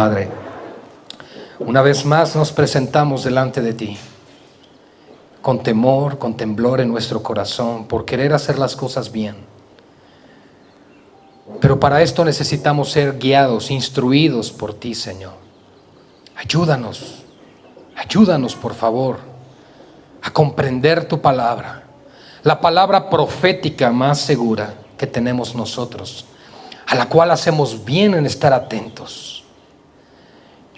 Padre, una vez más nos presentamos delante de ti, con temor, con temblor en nuestro corazón, por querer hacer las cosas bien. Pero para esto necesitamos ser guiados, instruidos por ti, Señor. Ayúdanos por favor, a comprender tu palabra, la palabra profética más segura que tenemos nosotros, a la cual hacemos bien en estar atentos.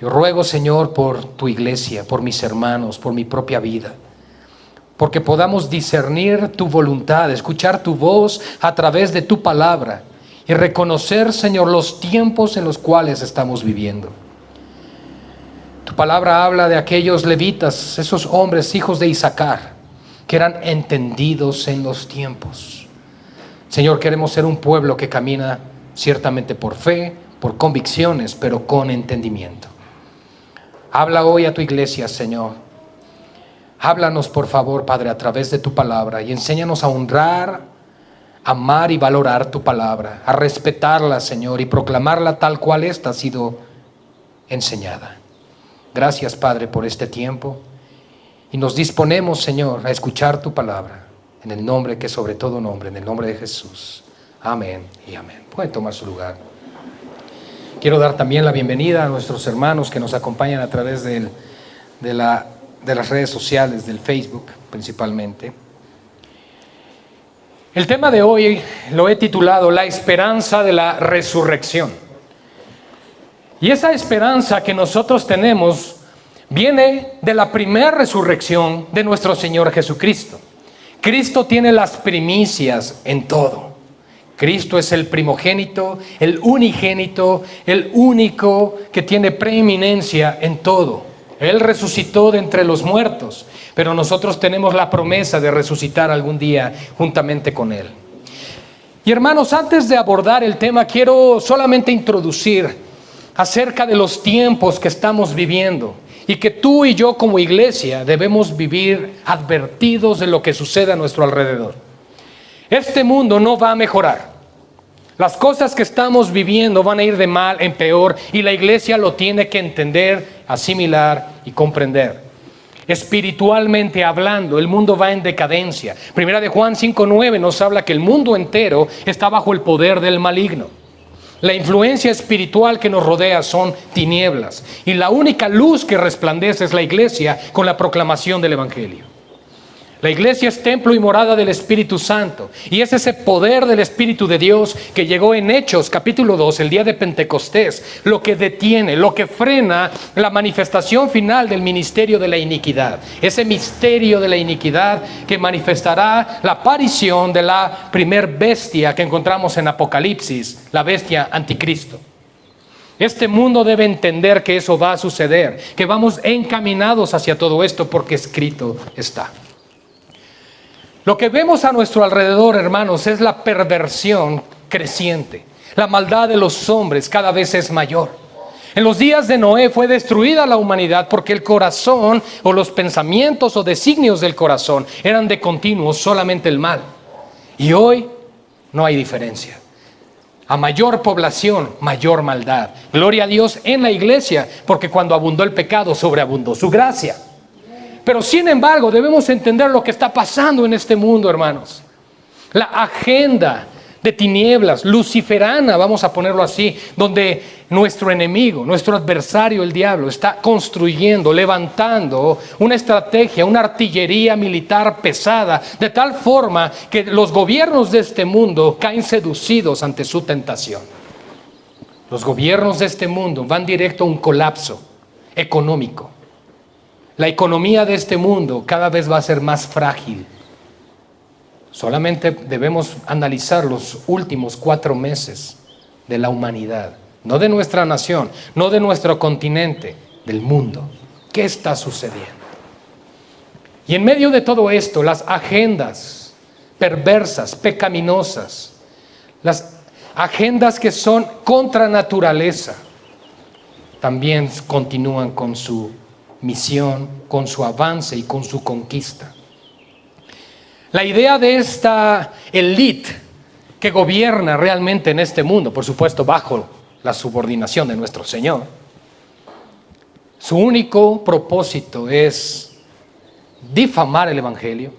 Yo ruego, Señor, por tu iglesia, por mis hermanos, por mi propia vida, porque podamos discernir tu voluntad, escuchar tu voz a través de tu palabra y reconocer, Señor, los tiempos en los cuales estamos viviendo. Tu palabra habla de aquellos levitas, esos hombres, hijos de Isaacar, que eran entendidos en los tiempos. Señor, queremos ser un pueblo que camina ciertamente por fe, por convicciones, pero con entendimiento. Habla hoy a tu iglesia, Señor. Háblanos, por favor, Padre, a través de tu palabra y enséñanos a honrar, amar y valorar tu palabra, a respetarla, Señor, y proclamarla tal cual esta ha sido enseñada. Gracias, Padre, por este tiempo, y nos disponemos, Señor, a escuchar tu palabra, en el nombre que sobre todo nombre, en el nombre de Jesús. Amén y amén. Pueden tomar su lugar. Quiero dar también la bienvenida a nuestros hermanos que nos acompañan a través de las redes sociales, del Facebook principalmente. El tema de hoy lo he titulado La esperanza de la resurrección. Y esa esperanza que nosotros tenemos viene de la primera resurrección de nuestro Señor Jesucristo. Cristo tiene las primicias en todo. Cristo es el primogénito, el unigénito, el único que tiene preeminencia en todo. Él resucitó de entre los muertos, pero nosotros tenemos la promesa de resucitar algún día juntamente con Él. Y hermanos, antes de abordar el tema, quiero solamente introducir acerca de los tiempos que estamos viviendo y que tú y yo como iglesia debemos vivir advertidos de lo que sucede a nuestro alrededor. Este mundo no va a mejorar. Las cosas que estamos viviendo van a ir de mal en peor y la iglesia lo tiene que entender, asimilar y comprender. Espiritualmente hablando, el mundo va en decadencia. Primera de Juan 5:9 nos habla que el mundo entero está bajo el poder del maligno. La influencia espiritual que nos rodea son tinieblas y la única luz que resplandece es la iglesia con la proclamación del evangelio. La iglesia es templo y morada del Espíritu Santo y es ese poder del Espíritu de Dios que llegó en Hechos capítulo 2, el día de Pentecostés, lo que detiene, lo que frena la manifestación final del ministerio de la iniquidad. Ese misterio de la iniquidad que manifestará la aparición de la primer bestia que encontramos en Apocalipsis, la bestia anticristo. Este mundo debe entender que eso va a suceder, que vamos encaminados hacia todo esto porque escrito está. Lo que vemos a nuestro alrededor, hermanos, es la perversión creciente. La maldad de los hombres cada vez es mayor. En los días de Noé fue destruida la humanidad porque el corazón o los pensamientos o designios del corazón eran de continuo solamente el mal. Y hoy no hay diferencia. A mayor población, mayor maldad. Gloria a Dios en la iglesia, porque cuando abundó el pecado, sobreabundó su gracia. Pero sin embargo debemos entender lo que está pasando en este mundo, hermanos. La agenda de tinieblas, luciferana, vamos a ponerlo así, donde nuestro enemigo, nuestro adversario, el diablo, está construyendo, levantando una estrategia, una artillería militar pesada, de tal forma que los gobiernos de este mundo caen seducidos ante su tentación. Los gobiernos de este mundo van directo a un colapso económico. La economía de este mundo cada vez va a ser más frágil. Solamente debemos analizar los últimos 4 meses de la humanidad, no de nuestra nación, no de nuestro continente, del mundo. ¿Qué está sucediendo? Y en medio de todo esto, las agendas perversas, pecaminosas, las agendas que son contra naturaleza, también continúan con su misión, con su avance y con su conquista. La idea de esta élite que gobierna realmente en este mundo, por supuesto bajo la subordinación de nuestro Señor, Su único propósito es difamar el Evangelio,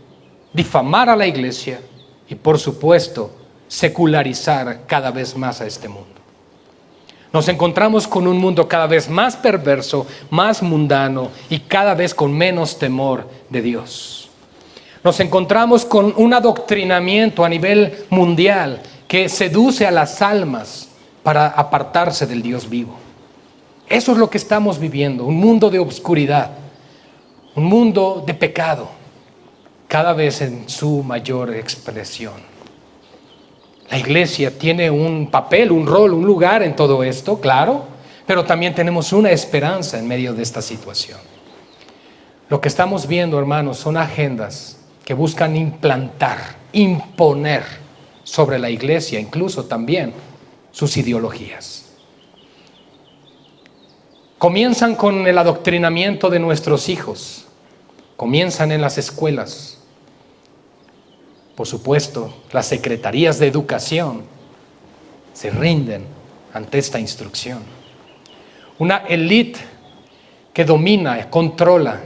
difamar a la iglesia y, por supuesto, secularizar cada vez más a este mundo. Nos encontramos con un mundo cada vez más perverso, más mundano y cada vez con menos temor de Dios. Nos encontramos con un adoctrinamiento a nivel mundial que seduce a las almas para apartarse del Dios vivo. Eso es lo que estamos viviendo, un mundo de obscuridad, un mundo de pecado, cada vez en su mayor expresión. La iglesia tiene un papel, un rol, un lugar en todo esto, claro, pero también tenemos una esperanza en medio de esta situación. Lo que estamos viendo, hermanos, son agendas que buscan implantar, imponer sobre la iglesia, incluso también sus ideologías. Comienzan con el adoctrinamiento de nuestros hijos, comienzan en las escuelas. Por supuesto, las secretarías de educación se rinden ante esta instrucción. Una élite que domina, controla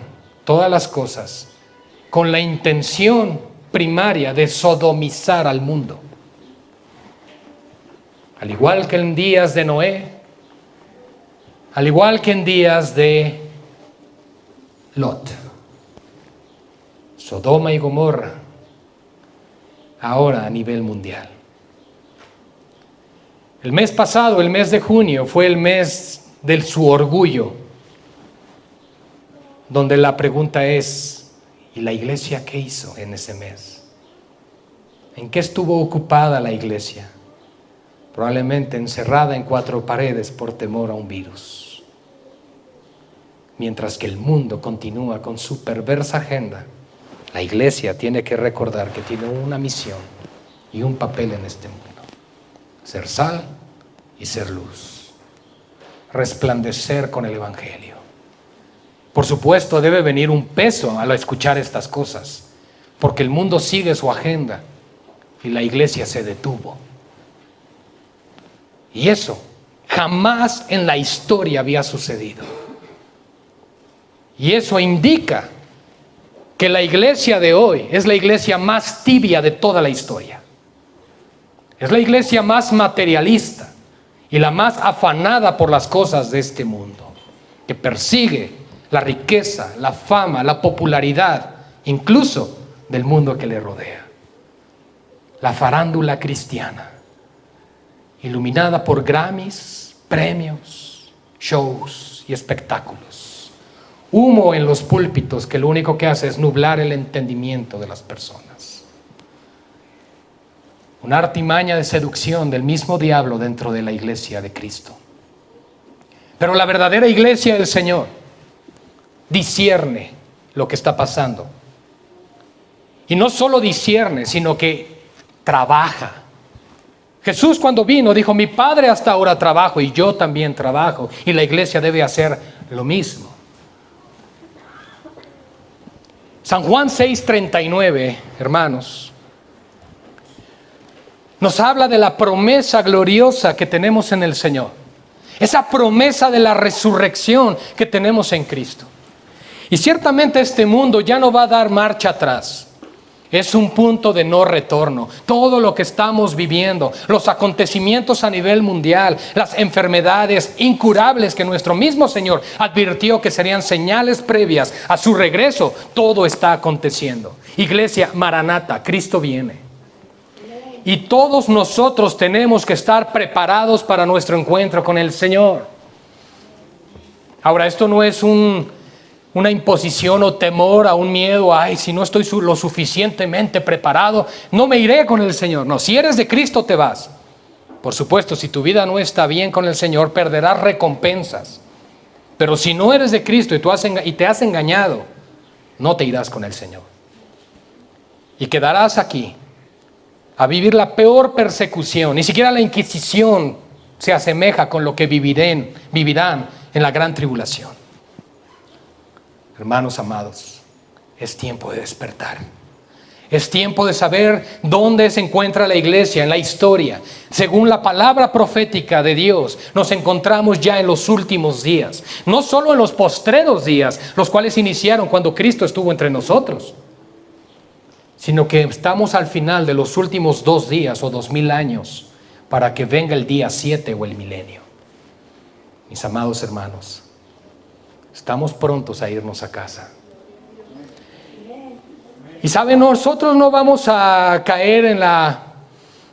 todas las cosas con la intención primaria de sodomizar al mundo. Al igual que en días de Noé, al igual que en días de Lot, Sodoma y Gomorra, ahora a nivel mundial. El mes pasado, el mes de junio, fue el mes de su orgullo, donde la pregunta es, ¿y la iglesia qué hizo en ese mes? ¿En qué estuvo ocupada la iglesia? Probablemente encerrada en 4 paredes por temor a un virus. Mientras que el mundo continúa con su perversa agenda, la iglesia tiene que recordar que tiene una misión y un papel en este mundo. Ser sal y ser luz. Resplandecer con el Evangelio. Por supuesto, debe venir un peso al escuchar estas cosas, porque el mundo sigue su agenda y la iglesia se detuvo. Y eso jamás en la historia había sucedido. Y eso indica que la iglesia de hoy es la iglesia más tibia de toda la historia. Es la iglesia más materialista y la más afanada por las cosas de este mundo, que persigue la riqueza, la fama, la popularidad, incluso del mundo que le rodea. La farándula cristiana, iluminada por Grammys, premios, shows y espectáculos. Humo en los púlpitos que lo único que hace es nublar el entendimiento de las personas. Una artimaña de seducción del mismo diablo dentro de la iglesia de Cristo. Pero la verdadera iglesia del Señor discierne lo que está pasando. Y no solo discierne, sino que trabaja. Jesús, cuando vino, dijo: mi Padre hasta ahora trabajo y yo también trabajo. Y la iglesia debe hacer lo mismo. San Juan 6:39, hermanos, nos habla de la promesa gloriosa que tenemos en el Señor. Esa promesa de la resurrección que tenemos en Cristo. Y ciertamente este mundo ya no va a dar marcha atrás. Es un punto de no retorno. Todo lo que estamos viviendo, los acontecimientos a nivel mundial, las enfermedades incurables que nuestro mismo Señor advirtió que serían señales previas a su regreso, todo está aconteciendo. Iglesia, Maranata, Cristo viene. Y todos nosotros tenemos que estar preparados para nuestro encuentro con el Señor. Ahora, esto no es una imposición o temor a un miedo, si no estoy lo suficientemente preparado, no me iré con el Señor. No, si eres de Cristo te vas. Por supuesto, si tu vida no está bien con el Señor, perderás recompensas. Pero si no eres de Cristo y te has engañado, no te irás con el Señor. Y quedarás aquí a vivir la peor persecución. Ni siquiera la Inquisición se asemeja con lo que vivirán en la gran tribulación. Hermanos amados, es tiempo de despertar. Es tiempo de saber dónde se encuentra la iglesia en la historia. Según la palabra profética de Dios, nos encontramos ya en los últimos días. No solo en los postreros días, los cuales iniciaron cuando Cristo estuvo entre nosotros, sino que estamos al final de los últimos 2 días o 2000 años para que venga el día 7 o el milenio. Mis amados hermanos, estamos prontos a irnos a casa. Y saben, nosotros no vamos a caer en la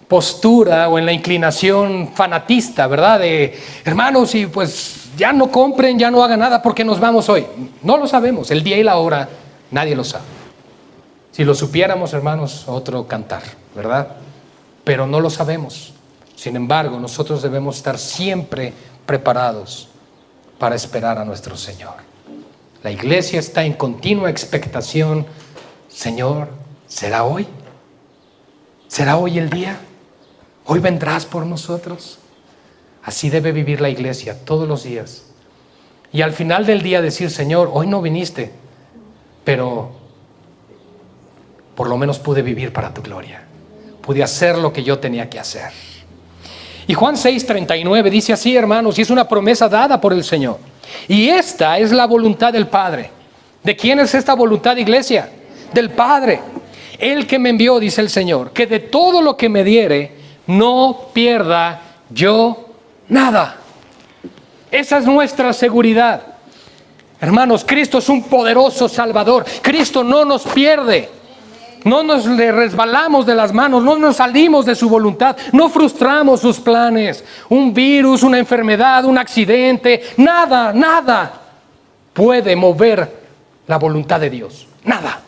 postura o en la inclinación fanatista, ¿verdad? De hermanos, y pues ya no compren, ya no hagan nada porque nos vamos hoy. No lo sabemos, el día y la hora nadie lo sabe. Si lo supiéramos, hermanos, otro cantar, ¿verdad? Pero no lo sabemos. Sin embargo, nosotros debemos estar siempre preparados para esperar a nuestro Señor. La iglesia está en continua expectación. Señor, ¿será hoy? ¿Será hoy el día? ¿Hoy vendrás por nosotros? Así debe vivir la iglesia todos los días. Y al final del día decir, Señor, hoy no viniste, pero por lo menos pude vivir para tu gloria. Pude hacer lo que yo tenía que hacer. Y Juan 6:39 dice así, hermanos, y es una promesa dada por el Señor. Y esta es la voluntad del Padre. ¿De quién es esta voluntad, iglesia? Del Padre. El que me envió, dice el Señor, que de todo lo que me diere, no pierda yo nada. Esa es nuestra seguridad. Hermanos, Cristo es un poderoso Salvador. Cristo no nos pierde. No nos le resbalamos de las manos, no nos salimos de su voluntad, no frustramos sus planes. Un virus, una enfermedad, un accidente, nada puede mover la voluntad de Dios. Nada.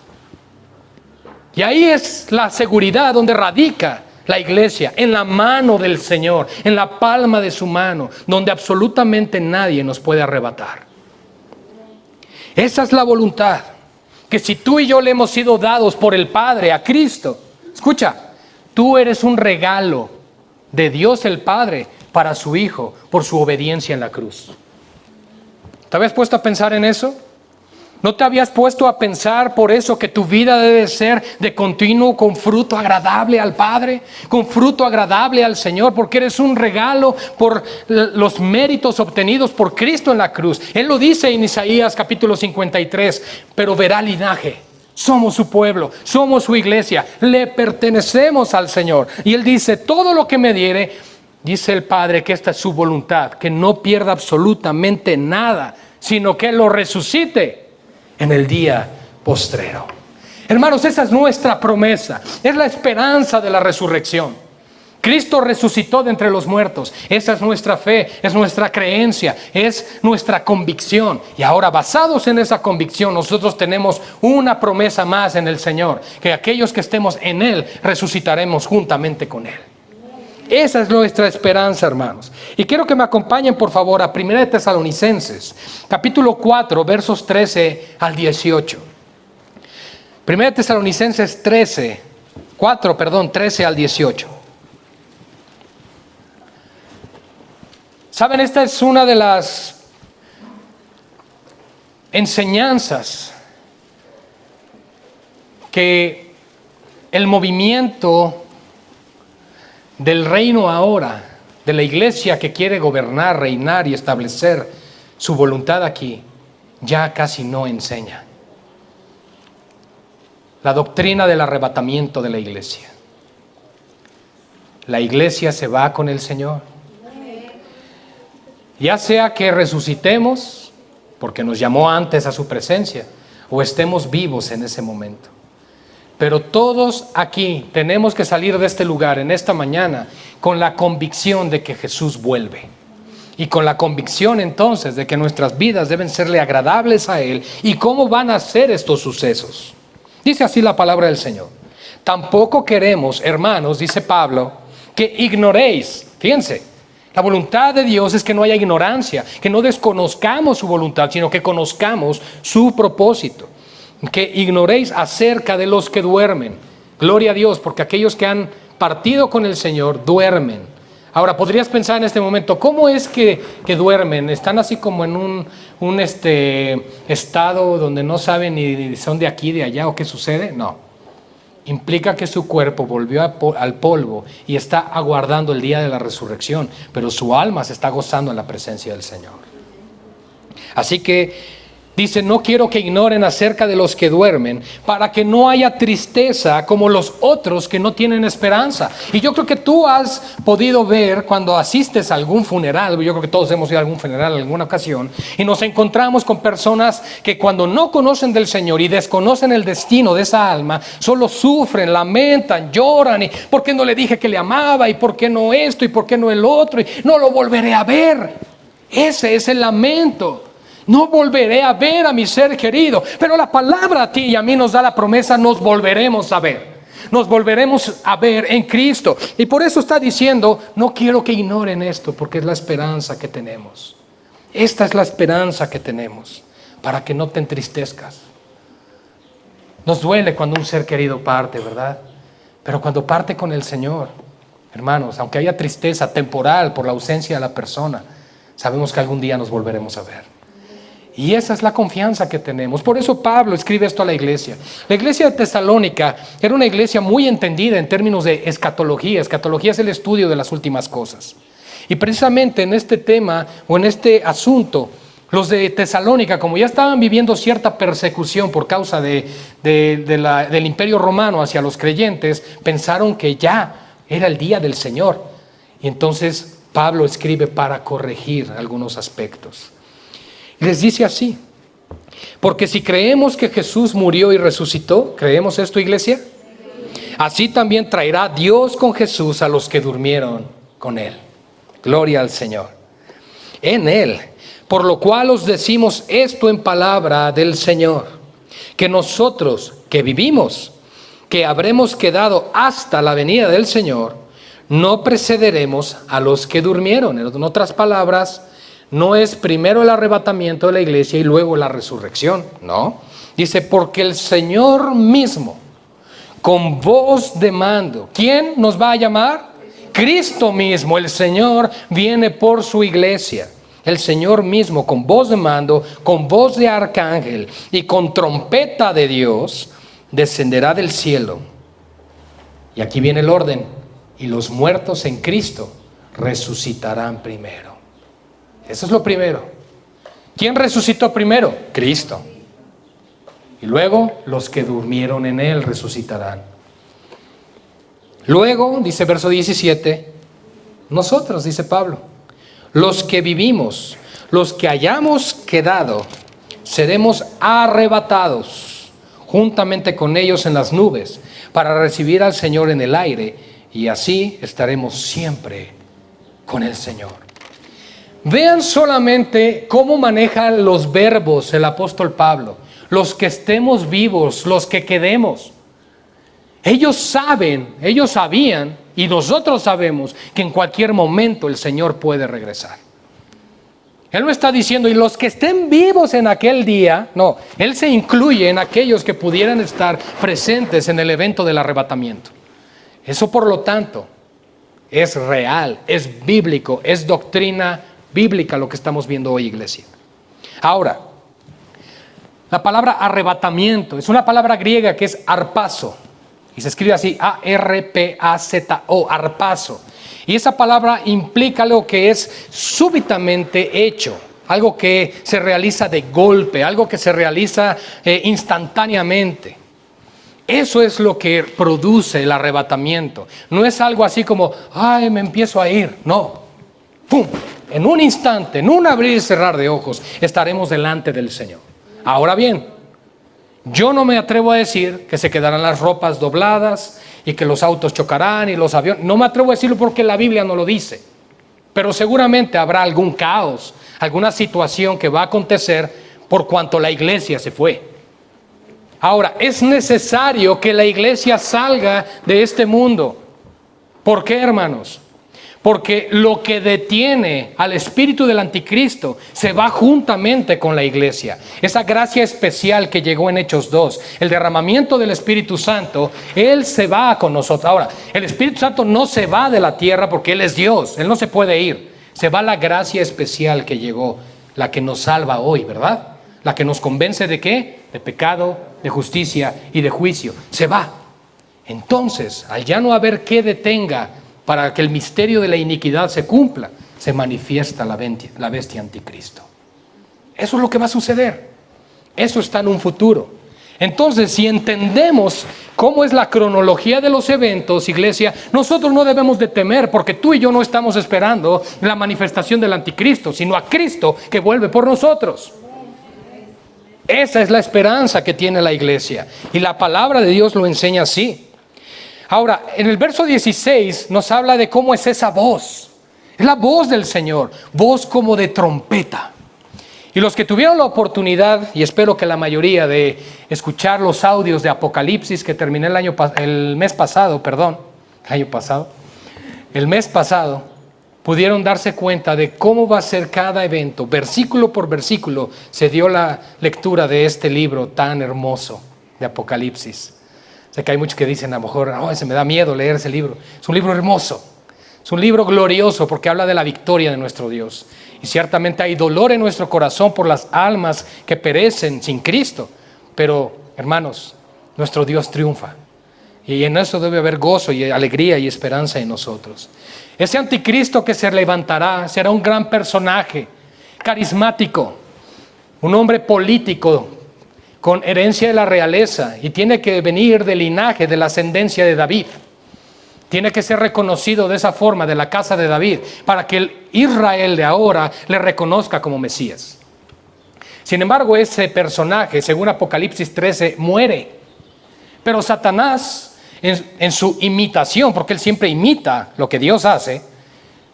Y ahí es la seguridad donde radica la iglesia, en la mano del Señor, en la palma de su mano, donde absolutamente nadie nos puede arrebatar. Esa es la voluntad, que si tú y yo le hemos sido dados por el Padre a Cristo, escucha, tú eres un regalo de Dios el Padre para su Hijo por su obediencia en la cruz. ¿Te habías puesto a pensar en eso? ¿No te habías puesto a pensar por eso que tu vida debe ser de continuo con fruto agradable al Padre, con fruto agradable al Señor, porque eres un regalo por los méritos obtenidos por Cristo en la cruz? Él lo dice en Isaías capítulo 53, pero verá linaje. Somos su pueblo, somos su iglesia, le pertenecemos al Señor. Y Él dice, todo lo que me diere, dice el Padre que esta es su voluntad, que no pierda absolutamente nada, sino que lo resucite en el día postrero. Hermanos, esa es nuestra promesa, es la esperanza de la resurrección. Cristo resucitó de entre los muertos. Esa es nuestra fe, es nuestra creencia, es nuestra convicción. Y ahora, basados en esa convicción, nosotros tenemos una promesa más en el Señor, que aquellos que estemos en Él resucitaremos juntamente con Él. Esa es nuestra esperanza, hermanos. Y quiero que me acompañen, por favor, a 1 de Tesalonicenses, capítulo 4, versos 13 al 18. 1 de Tesalonicenses 13 al 18. Saben, esta es una de las enseñanzas que el movimiento del reino ahora, de la iglesia que quiere gobernar, reinar y establecer su voluntad aquí, ya casi no enseña. La doctrina del arrebatamiento de la iglesia. La iglesia se va con el Señor. Ya sea que resucitemos, porque nos llamó antes a su presencia, o estemos vivos en ese momento. Pero todos aquí tenemos que salir de este lugar en esta mañana con la convicción de que Jesús vuelve. Y con la convicción entonces de que nuestras vidas deben serle agradables a Él. ¿Y cómo van a ser estos sucesos? Dice así la palabra del Señor. Tampoco queremos, hermanos, dice Pablo, que ignoréis. Fíjense, la voluntad de Dios es que no haya ignorancia, que no desconozcamos su voluntad, sino que conozcamos su propósito. Que ignoréis acerca de los que duermen. Gloria a Dios, porque aquellos que han partido con el Señor duermen. Ahora, podrías pensar en este momento, ¿cómo es que duermen? ¿Están así como en un estado donde no saben ni son de aquí, de allá, o qué sucede? No. implica que su cuerpo volvió al polvo y está aguardando el día de la resurrección, pero su alma se está gozando en la presencia del Señor. Así que dice, no quiero que ignoren acerca de los que duermen, para que no haya tristeza como los otros que no tienen esperanza. Y yo creo que tú has podido ver cuando asistes a algún funeral, yo creo que todos hemos ido a algún funeral en alguna ocasión, y nos encontramos con personas que cuando no conocen del Señor y desconocen el destino de esa alma, solo sufren, lamentan, lloran, y ¿por qué no le dije que le amaba? ¿Y por qué no esto? ¿Y por qué no el otro? Y no lo volveré a ver. Ese es el lamento. No volveré a ver a mi ser querido. Pero la palabra a ti y a mí nos da la promesa, nos volveremos a ver. Nos volveremos a ver en Cristo. Y por eso está diciendo, no quiero que ignoren esto, porque es la esperanza que tenemos. Esta es la esperanza que tenemos, para que no te entristezcas. Nos duele cuando un ser querido parte, ¿verdad? Pero cuando parte con el Señor, hermanos, aunque haya tristeza temporal por la ausencia de la persona, sabemos que algún día nos volveremos a ver. Y esa es la confianza que tenemos. Por eso Pablo escribe esto a la iglesia. La iglesia de Tesalónica era una iglesia muy entendida en términos de escatología. Escatología es el estudio de las últimas cosas. Y precisamente en este tema o en este asunto, los de Tesalónica, como ya estaban viviendo cierta persecución por causa del Imperio Romano hacia los creyentes, pensaron que ya era el día del Señor. Y entonces Pablo escribe para corregir algunos aspectos. Y les dice así, porque si creemos que Jesús murió y resucitó, ¿creemos esto, iglesia? Así también traerá Dios con Jesús a los que durmieron con Él. Gloria al Señor. En Él, por lo cual os decimos esto en palabra del Señor, que nosotros que vivimos, que habremos quedado hasta la venida del Señor, no precederemos a los que durmieron. En otras palabras, no es primero el arrebatamiento de la iglesia y luego la resurrección, no. Dice, porque el Señor mismo, con voz de mando, ¿quién nos va a llamar? Cristo mismo, el Señor viene por su iglesia. El Señor mismo, con voz de mando, con voz de arcángel y con trompeta de Dios, descenderá del cielo. Y aquí viene el orden. Y los muertos en Cristo resucitarán primero. Eso es lo primero. ¿Quién resucitó primero? Cristo. Y luego los que durmieron en Él resucitarán. Luego, dice verso 17, nosotros, dice Pablo, los que vivimos, los que hayamos quedado, seremos arrebatados juntamente con ellos en las nubes para recibir al Señor en el aire, y así estaremos siempre con el Señor. Vean solamente cómo maneja los verbos el apóstol Pablo. Los que estemos vivos, los que quedemos. Ellos saben, ellos sabían, y nosotros sabemos que en cualquier momento el Señor puede regresar. Él no está diciendo, y los que estén vivos en aquel día, no, Él se incluye en aquellos que pudieran estar presentes en el evento del arrebatamiento. Eso, por lo tanto, es real, es bíblico, es doctrina bíblica lo que estamos viendo hoy, iglesia. Ahora, la palabra arrebatamiento es una palabra griega que es arpazo, y se escribe así, A-R-P-A-Z-O, arpazo. Y esa palabra implica algo que es súbitamente hecho, algo que se realiza de golpe, algo que se realiza instantáneamente. Eso es lo que produce el arrebatamiento. No es algo así como, ay, me empiezo a ir. No. ¡Pum! En un instante, en un abrir y cerrar de ojos, estaremos delante del Señor. Ahora bien, yo no me atrevo a decir que se quedarán las ropas dobladas y que los autos chocarán y los aviones. No me atrevo a decirlo porque la Biblia no lo dice. Pero seguramente habrá algún caos, alguna situación que va a acontecer por cuanto la iglesia se fue. Ahora, es necesario que la iglesia salga de este mundo. ¿Por qué, hermanos? Porque lo que detiene al espíritu del anticristo se va juntamente con la iglesia. Esa gracia especial que llegó en Hechos 2, el derramamiento del Espíritu Santo, Él se va con nosotros. Ahora, el Espíritu Santo no se va de la tierra porque Él es Dios, Él no se puede ir. Se va la gracia especial que llegó, la que nos salva hoy, ¿verdad? La que nos convence de ¿qué? De pecado, de justicia y de juicio. Se va. Entonces, al ya no haber qué detenga para que el misterio de la iniquidad se cumpla, se manifiesta la bestia anticristo. Eso es lo que va a suceder. Eso está en un futuro. Entonces, si entendemos cómo es la cronología de los eventos, iglesia, nosotros no debemos de temer, porque tú y yo no estamos esperando la manifestación del anticristo, sino a Cristo que vuelve por nosotros. Esa es la esperanza que tiene la iglesia, y la palabra de Dios lo enseña así. Ahora, en el verso 16 nos habla de cómo es esa voz. Es la voz del Señor, voz como de trompeta. Y los que tuvieron la oportunidad, y espero que la mayoría, de escuchar los audios de Apocalipsis que terminé el mes pasado, pudieron darse cuenta de cómo va a ser cada evento. Versículo por versículo se dio la lectura de este libro tan hermoso de Apocalipsis. Sé que hay muchos que dicen, a lo mejor, se me da miedo leer ese libro. Es un libro hermoso, es un libro glorioso porque habla de la victoria de nuestro Dios. Y ciertamente hay dolor en nuestro corazón por las almas que perecen sin Cristo. Pero, hermanos, nuestro Dios triunfa. Y en eso debe haber gozo y alegría y esperanza en nosotros. Ese anticristo que se levantará será un gran personaje, carismático, un hombre político, con herencia de la realeza, y tiene que venir del linaje, de la ascendencia de David. Tiene que ser reconocido de esa forma, de la casa de David, para que el Israel de ahora le reconozca como Mesías. Sin embargo, ese personaje, según Apocalipsis 13, muere. Pero Satanás, en su imitación, porque él siempre imita lo que Dios hace,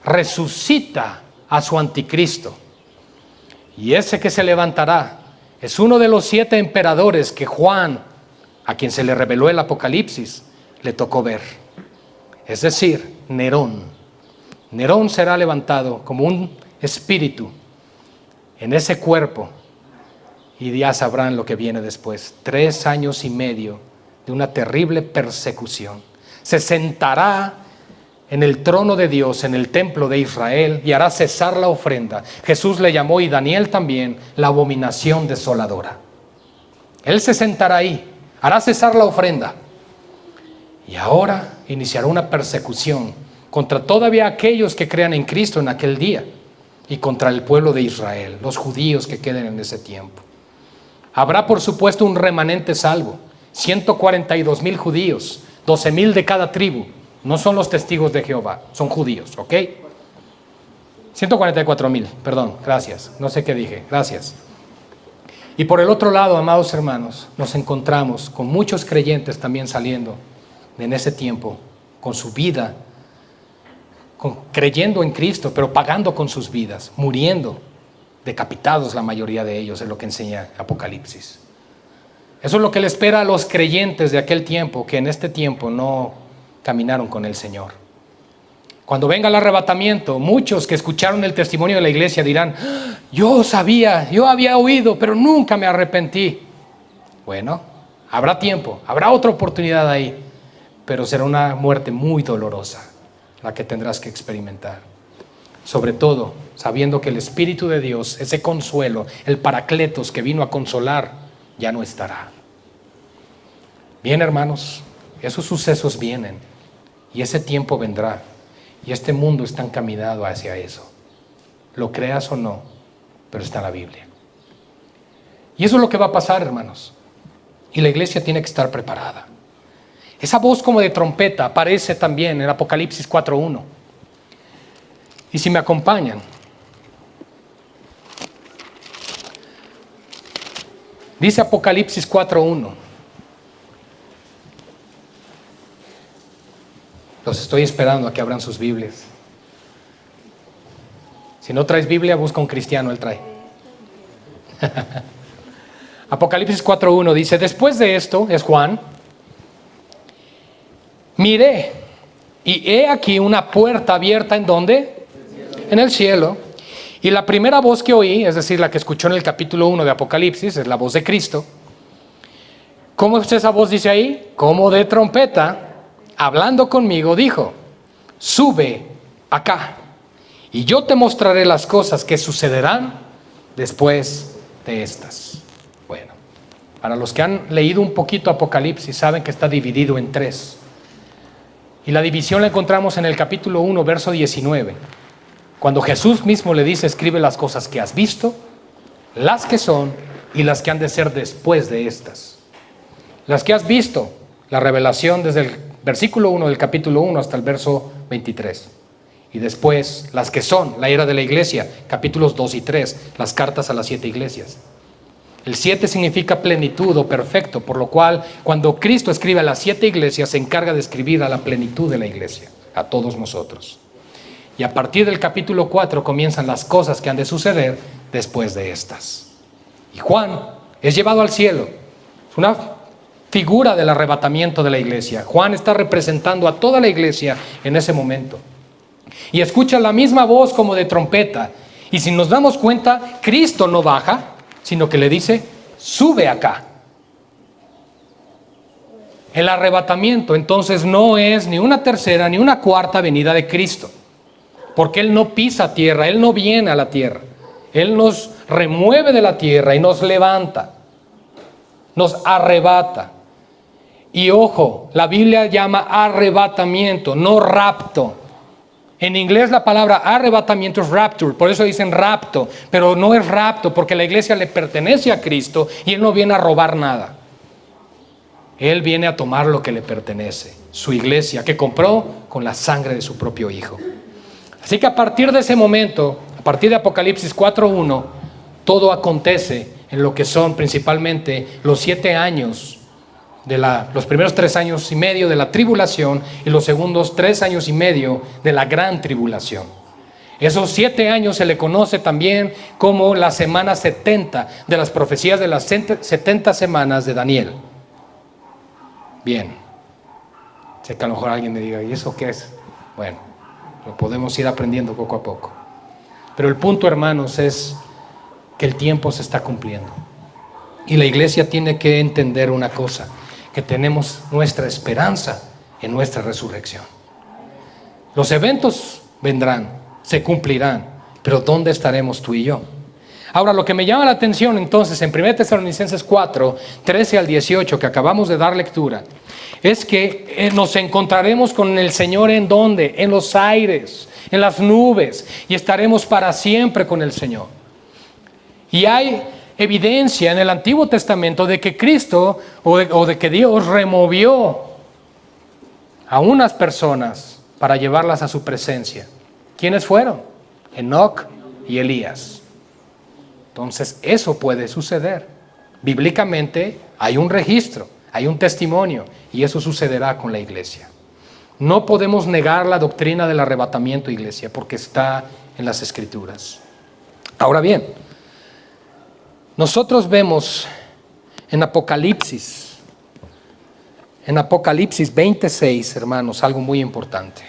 resucita a su anticristo. Y ese que se levantará es uno de los 7 emperadores que Juan, a quien se le reveló el Apocalipsis, le tocó ver. Es decir, Nerón. Nerón será levantado como un espíritu en ese cuerpo, y ya sabrán lo que viene después. 3 años y medio de una terrible persecución. Se sentará en el trono de Dios, en el templo de Israel, y hará cesar la ofrenda. Jesús le llamó, y Daniel también, la abominación desoladora. Él se sentará ahí, hará cesar la ofrenda. Y ahora iniciará una persecución contra todavía aquellos que crean en Cristo en aquel día, y contra el pueblo de Israel, los judíos que queden en ese tiempo. Habrá, por supuesto, un remanente salvo, 142,000 judíos, 12,000 de cada tribu. No son los testigos de Jehová, son judíos, ¿ok? 144,000, perdón, gracias, no sé qué dije, gracias. Y por el otro lado, amados hermanos, nos encontramos con muchos creyentes también saliendo en ese tiempo, con su vida, creyendo en Cristo, pero pagando con sus vidas, muriendo, decapitados la mayoría de ellos, es lo que enseña Apocalipsis. Eso es lo que le espera a los creyentes de aquel tiempo, que en este tiempo no caminaron con el Señor. Cuando venga el arrebatamiento, muchos que escucharon el testimonio de la iglesia dirán: yo sabía, yo había oído, pero nunca me arrepentí. Bueno, habrá tiempo, habrá otra oportunidad ahí, pero será una muerte muy dolorosa la que tendrás que experimentar. Sobre todo, sabiendo que el Espíritu de Dios, ese consuelo, el Paracletos que vino a consolar, ya no estará. Bien, hermanos, esos sucesos vienen y ese tiempo vendrá, y este mundo está encaminado hacia eso. Lo creas o no, pero está en la Biblia. Y eso es lo que va a pasar, hermanos. Y la iglesia tiene que estar preparada. Esa voz como de trompeta aparece también en Apocalipsis 4:1. Y si me acompañan, dice Apocalipsis 4:1. Los estoy esperando a que abran sus Biblias. Si no traes Biblia, busca un cristiano, él trae. Apocalipsis 4:1 dice: después de esto, es Juan, miré, y he aquí una puerta abierta, ¿en dónde? En el cielo. Y la primera voz que oí, es decir, la que escuchó en el capítulo 1 de Apocalipsis, es la voz de Cristo. ¿Cómo es esa voz? Dice ahí, como de trompeta, hablando conmigo, dijo: sube acá, y yo te mostraré las cosas que sucederán después de estas. Bueno, para los que han leído un poquito Apocalipsis, saben que está dividido en 3. Y la división la encontramos en el capítulo 1, verso 19. Cuando Jesús mismo le dice, escribe las cosas que has visto, las que son y las que han de ser después de estas. Las que has visto, la revelación desde el versículo 1 del capítulo 1 hasta el verso 23. Y después, las que son, la era de la iglesia, capítulos 2 y 3, las cartas a las 7 iglesias. El 7 significa plenitud o perfecto, por lo cual cuando Cristo escribe a las 7 iglesias, se encarga de escribir a la plenitud de la iglesia, a todos nosotros. Y a partir del capítulo 4 comienzan las cosas que han de suceder después de estas. Y Juan es llevado al cielo. Es una figura del arrebatamiento de la iglesia. Juan está representando a toda la iglesia en ese momento. Y escucha la misma voz como de trompeta. Y si nos damos cuenta, Cristo no baja, sino que le dice, sube acá. El arrebatamiento entonces no es ni una tercera ni una cuarta venida de Cristo. Porque Él no pisa tierra, Él no viene a la tierra. Él nos remueve de la tierra y nos levanta, nos arrebata. Y ojo, la Biblia llama arrebatamiento, no rapto. En inglés la palabra arrebatamiento es rapture, por eso dicen rapto, pero no es rapto porque la iglesia le pertenece a Cristo y Él no viene a robar nada. Él viene a tomar lo que le pertenece, su iglesia que compró con la sangre de su propio Hijo. Así que a partir de ese momento, a partir de Apocalipsis 4:1, todo acontece en lo que son principalmente los 7 años, los primeros 3 años y medio de la tribulación y los segundos 3 años y medio de la gran tribulación. Esos 7 años se le conoce también como la semana 70 de las profecías de las 70 semanas de Daniel. Bien, sé que a lo mejor alguien me diga, ¿y eso qué es? Bueno, lo podemos ir aprendiendo poco a poco. Pero el punto, hermanos, es que el tiempo se está cumpliendo. Y la iglesia tiene que entender una cosa, que tenemos nuestra esperanza en nuestra resurrección. Los eventos vendrán, se cumplirán, pero ¿dónde estaremos tú y yo? Ahora, lo que me llama la atención entonces en 1 Tesalonicenses 4, 13 al 18, que acabamos de dar lectura, es que nos encontraremos con el Señor ¿en dónde? En los aires, en las nubes, y estaremos para siempre con el Señor. Y hay evidencia en el Antiguo Testamento de que Cristo o de que Dios removió a unas personas para llevarlas a su presencia. ¿Quiénes fueron? Enoc y Elías. Entonces eso puede suceder. Bíblicamente hay un registro, hay un testimonio y eso sucederá con la iglesia. No podemos negar la doctrina del arrebatamiento, iglesia, porque está en las Escrituras. Ahora bien, nosotros vemos en Apocalipsis 26, hermanos, algo muy importante.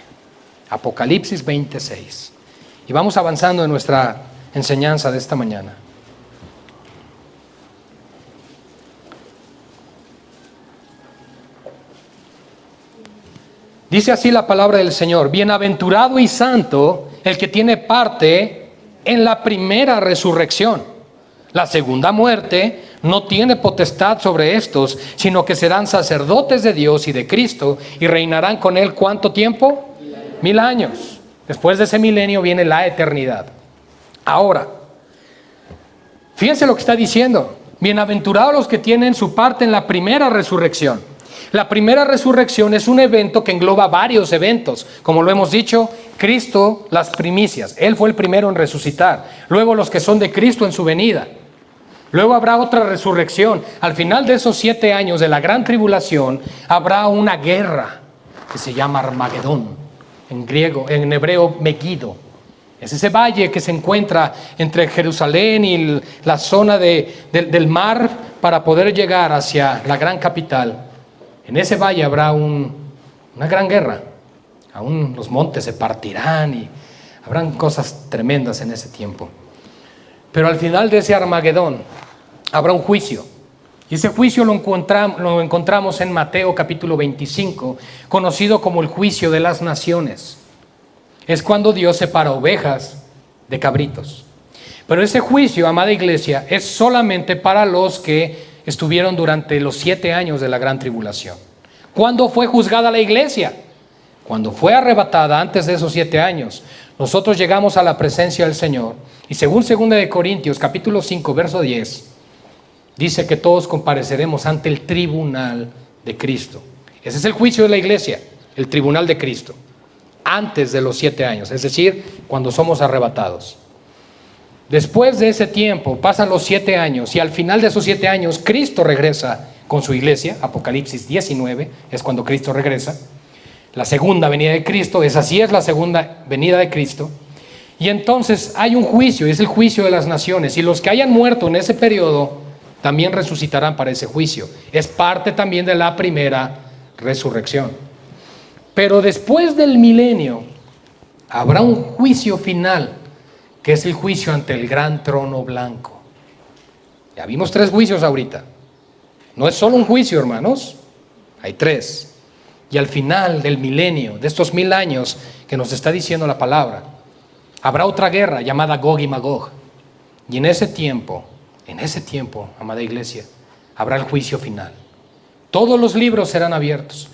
Apocalipsis 26. Y vamos avanzando en nuestra enseñanza de esta mañana. Dice así la palabra del Señor: bienaventurado y santo el que tiene parte en la primera resurrección. La segunda muerte no tiene potestad sobre estos, sino que serán sacerdotes de Dios y de Cristo y reinarán con Él ¿cuánto tiempo? 1000 años. Después de ese milenio viene la eternidad. Ahora, fíjense lo que está diciendo: bienaventurados los que tienen su parte en la primera resurrección. La primera resurrección es un evento que engloba varios eventos. Como lo hemos dicho, Cristo, las primicias. Él fue el primero en resucitar. Luego los que son de Cristo en su venida. Luego habrá otra resurrección. Al final de esos 7 años de la gran tribulación, habrá una guerra que se llama Armagedón. En hebreo, Megiddo. Es ese valle que se encuentra entre Jerusalén y la zona del mar para poder llegar hacia la gran capital. En ese valle habrá una gran guerra. Aún los montes se partirán y habrán cosas tremendas en ese tiempo. Pero al final de ese Armagedón habrá un juicio. Y ese juicio lo encontramos en Mateo capítulo 25, conocido como el juicio de las naciones. Es cuando Dios separa ovejas de cabritos. Pero ese juicio, amada iglesia, es solamente para los que estuvieron durante los 7 años de la gran tribulación. ¿Cuándo fue juzgada la iglesia? cuando fue arrebatada antes de esos 7 años, nosotros llegamos a la presencia del Señor. Y según 2 de Corintios, capítulo 5, verso 10, dice que todos compareceremos ante el tribunal de Cristo. Ese es el juicio de la iglesia, el tribunal de Cristo, antes de los 7 años, es decir, cuando somos arrebatados. Después de ese tiempo, pasan los 7 años y al final de esos 7 años, Cristo regresa con su iglesia. Apocalipsis 19 es cuando Cristo regresa. La segunda venida de Cristo, esa sí es la segunda venida de Cristo. Y entonces hay un juicio, es el juicio de las naciones. Y los que hayan muerto en ese periodo también resucitarán para ese juicio. Es parte también de la primera resurrección. Pero después del milenio habrá un juicio final, que es el juicio ante el gran trono blanco. Ya vimos 3 juicios ahorita. No es solo un juicio, hermanos, hay 3. Y al final del milenio, de estos 1000 años que nos está diciendo la palabra, habrá otra guerra llamada Gog y Magog. Y en ese tiempo, amada iglesia, habrá el juicio final. Todos los libros serán abiertos.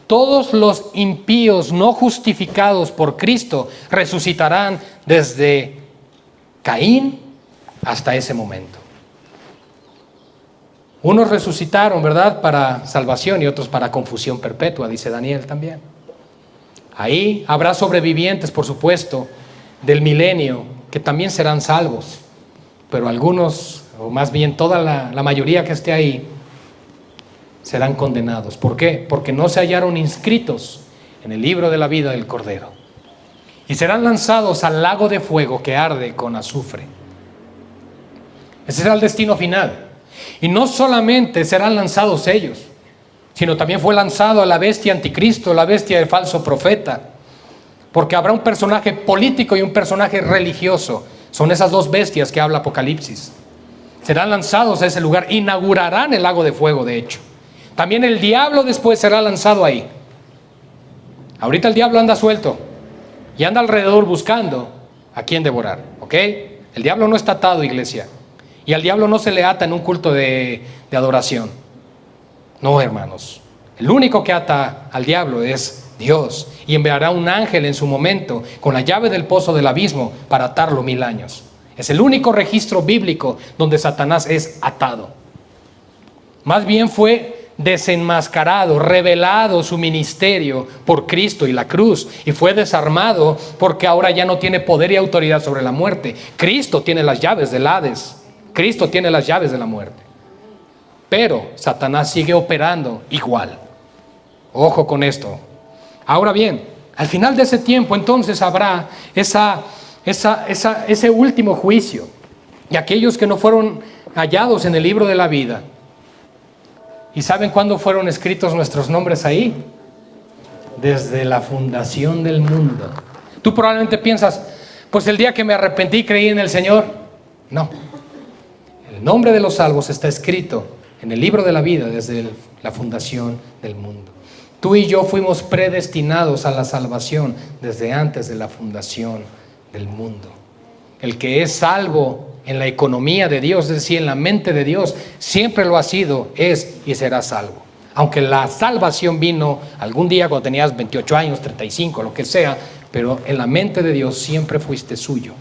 Todos los impíos no justificados por Cristo resucitarán desde Caín hasta ese momento. Unos resucitaron, ¿verdad?, para salvación y otros para confusión perpetua, dice Daniel también. Ahí habrá sobrevivientes, por supuesto, del milenio, que también serán salvos. Pero algunos, o más bien toda la mayoría que esté ahí, serán condenados. ¿Por qué? Porque no se hallaron inscritos en el libro de la vida del Cordero. Y serán lanzados al lago de fuego que arde con azufre. Ese será el destino final. Y no solamente serán lanzados ellos, sino también fue lanzado a la bestia anticristo, la bestia del falso profeta. Porque habrá un personaje político y un personaje religioso. Son esas 2 bestias que habla Apocalipsis. Serán lanzados a ese lugar, inaugurarán el lago de fuego, de hecho. También el diablo después será lanzado ahí. Ahorita el diablo anda suelto y anda alrededor buscando a quién devorar, ¿ok? El diablo no está atado, iglesia. Y al diablo no se le ata en un culto de adoración. No, hermanos. El único que ata al diablo es Dios. Y enviará un ángel en su momento con la llave del pozo del abismo para atarlo 1000 años. Es el único registro bíblico donde Satanás es atado. Más bien fue desenmascarado, revelado su ministerio por Cristo y la cruz, y fue desarmado porque ahora ya no tiene poder y autoridad sobre la muerte. Cristo tiene las llaves del Hades, Cristo tiene las llaves de la muerte, pero Satanás sigue operando igual. Ojo con esto. Ahora bien, al final de ese tiempo entonces habrá ese último juicio, y aquellos que no fueron hallados en el libro de la vida. ¿Y saben cuándo fueron escritos nuestros nombres ahí? Desde la fundación del mundo. Tú probablemente piensas, pues el día que me arrepentí y creí en el Señor. No. El nombre de los salvos está escrito en el libro de la vida desde la fundación del mundo. Tú y yo fuimos predestinados a la salvación desde antes de la fundación del mundo. El que es salvo en la economía de Dios, es decir, en la mente de Dios, siempre lo ha sido, es y será salvo. Aunque la salvación vino algún día cuando tenías 28 años, 35, lo que sea, pero en la mente de Dios siempre fuiste suyo.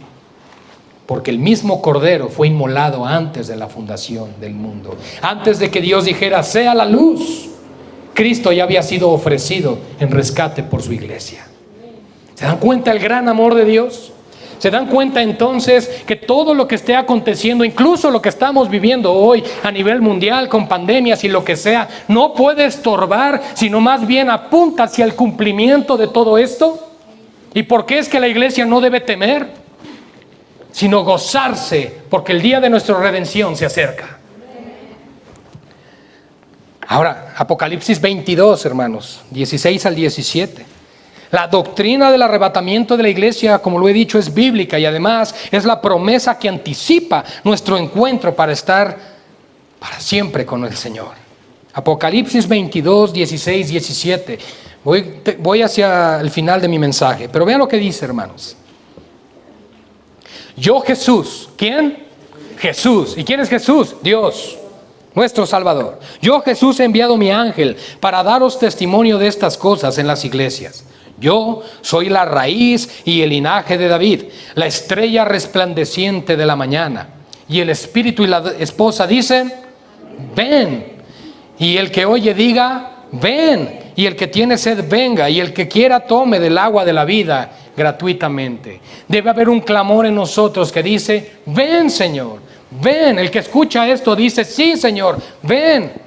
Porque el mismo Cordero fue inmolado antes de la fundación del mundo. Antes de que Dios dijera, sea la luz, Cristo ya había sido ofrecido en rescate por su iglesia. ¿Se dan cuenta el gran amor de Dios? ¿Se dan cuenta entonces que todo lo que esté aconteciendo, incluso lo que estamos viviendo hoy a nivel mundial con pandemias y lo que sea, no puede estorbar, sino más bien apunta hacia el cumplimiento de todo esto? ¿Y por qué es que la iglesia no debe temer, sino gozarse, porque el día de nuestra redención se acerca? Ahora, Apocalipsis 22, hermanos, 16 al 17. La doctrina del arrebatamiento de la iglesia, como lo he dicho, es bíblica y además es la promesa que anticipa nuestro encuentro para estar para siempre con el Señor. Apocalipsis 22, 16, 17. Voy hacia el final de mi mensaje, pero vean lo que dice, hermanos. Yo Jesús, ¿quién? Jesús. ¿Y quién es Jesús? Dios, nuestro Salvador. Yo Jesús he enviado mi ángel para daros testimonio de estas cosas en las iglesias. Yo soy la raíz y el linaje de David, la estrella resplandeciente de la mañana. Y el espíritu y la esposa dicen, ven. Y el que oye diga, ven. Y el que tiene sed venga. Y el que quiera tome del agua de la vida gratuitamente. Debe haber un clamor en nosotros que dice, ven Señor, ven. El que escucha esto dice, sí Señor, ven.